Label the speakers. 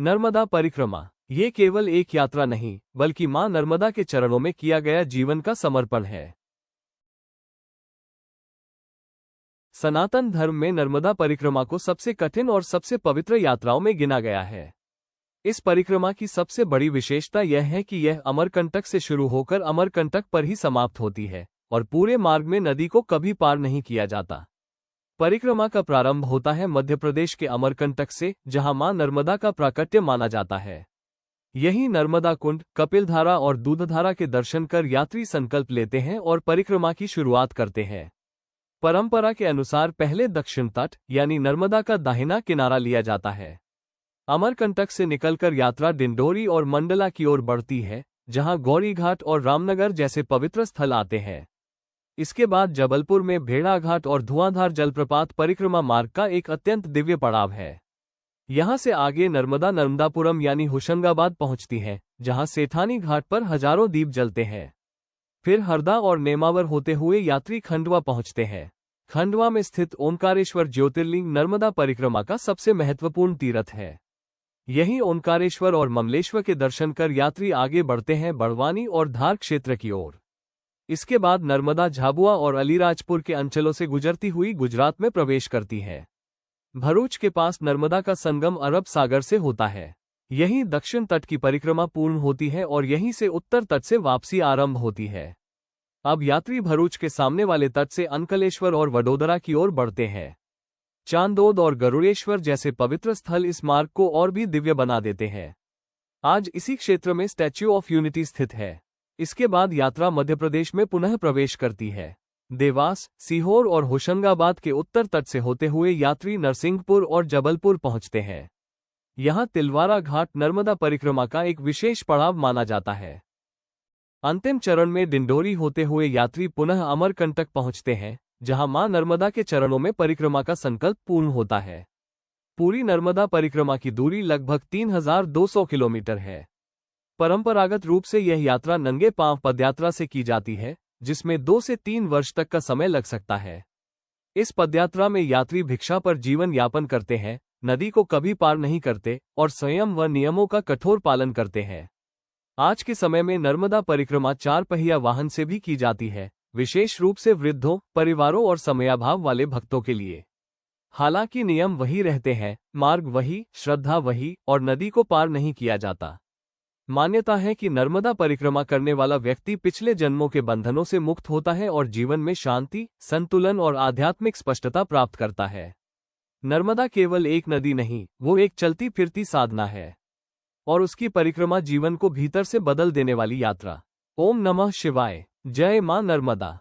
Speaker 1: नर्मदा परिक्रमा ये केवल एक यात्रा नहीं बल्कि मां नर्मदा के चरणों में किया गया जीवन का समर्पण है। सनातन धर्म में नर्मदा परिक्रमा को सबसे कठिन और सबसे पवित्र यात्राओं में गिना गया है। इस परिक्रमा की सबसे बड़ी विशेषता यह है कि यह अमरकंटक से शुरू होकर अमरकंटक पर ही समाप्त होती है और पूरे मार्ग में नदी को कभी पार नहीं किया जाता। परिक्रमा का प्रारंभ होता है मध्य प्रदेश के अमरकंटक से, जहां मां नर्मदा का प्राकट्य माना जाता है। यही नर्मदा कुंड, कपिलधारा और दूधधारा के दर्शन कर यात्री संकल्प लेते हैं और परिक्रमा की शुरुआत करते हैं। परंपरा के अनुसार पहले दक्षिण तट यानी नर्मदा का दाहिना किनारा लिया जाता है। अमरकंटक से निकलकर यात्रा डिंडोरी और मंडला की ओर बढ़ती है, जहां गौरीघाट और रामनगर जैसे पवित्र स्थल आते हैं। इसके बाद जबलपुर में भेड़ाघाट और धुआंधार जलप्रपात परिक्रमा मार्ग का एक अत्यंत दिव्य पड़ाव है। यहां से आगे नर्मदा नर्मदापुरम यानी होशंगाबाद पहुंचती है, जहां सेठानी घाट पर हजारों दीप जलते हैं। फिर हरदा और नेमावर होते हुए यात्री खंडवा पहुंचते हैं। खंडवा में स्थित ओंकारेश्वर ज्योतिर्लिंग नर्मदा परिक्रमा का सबसे महत्वपूर्ण तीर्थ है। यहीं ओंकारेश्वर और ममलेश्वर के दर्शन कर यात्री आगे बढ़ते हैं बड़वानी और धार क्षेत्र की ओर। इसके बाद नर्मदा झाबुआ और अलीराजपुर के अंचलों से गुजरती हुई गुजरात में प्रवेश करती है। भरूच के पास नर्मदा का संगम अरब सागर से होता है। यहीं दक्षिण तट की परिक्रमा पूर्ण होती है और यहीं से उत्तर तट से वापसी आरंभ होती है। अब यात्री भरूच के सामने वाले तट से अंकलेश्वर और वडोदरा की ओर बढ़ते हैं। चांदोद और गरुड़ेश्वर जैसे पवित्र स्थल इस मार्ग को और भी दिव्य बना देते हैं। आज इसी क्षेत्र में स्टैच्यू ऑफ यूनिटी स्थित है। इसके बाद यात्रा मध्य प्रदेश में पुनः प्रवेश करती है। देवास, सीहोर और होशंगाबाद के उत्तर तट से होते हुए यात्री नरसिंहपुर और जबलपुर पहुंचते हैं। यहां तिलवारा घाट नर्मदा परिक्रमा का एक विशेष पड़ाव माना जाता है। अंतिम चरण में डिंडोरी होते हुए यात्री पुनः अमरकंटक पहुंचते हैं, जहां मां नर्मदा के चरणों में परिक्रमा का संकल्प पूर्ण होता है। पूरी नर्मदा परिक्रमा की दूरी लगभग 3200 किलोमीटर है। परंपरागत रूप से यह यात्रा नंगे पांव पदयात्रा से की जाती है, जिसमें 2 से 3 वर्ष तक का समय लग सकता है। इस पदयात्रा में यात्री भिक्षा पर जीवन यापन करते हैं, नदी को कभी पार नहीं करते और संयम व नियमों का कठोर पालन करते हैं। आज के समय में नर्मदा परिक्रमा 4 पहिया वाहन से भी की जाती है, विशेष रूप से वृद्धों, परिवारों और समयाभाव वाले भक्तों के लिए। हालांकि नियम वही रहते हैं, मार्ग वही, श्रद्धा वही और नदी को पार नहीं किया जाता। मान्यता है कि नर्मदा परिक्रमा करने वाला व्यक्ति पिछले जन्मों के बंधनों से मुक्त होता है और जीवन में शांति, संतुलन और आध्यात्मिक स्पष्टता प्राप्त करता है। नर्मदा केवल एक नदी नहीं, वो एक चलती फिरती साधना है और उसकी परिक्रमा जीवन को भीतर से बदल देने वाली यात्रा। ओम नमः शिवाय। जय मां नर्मदा।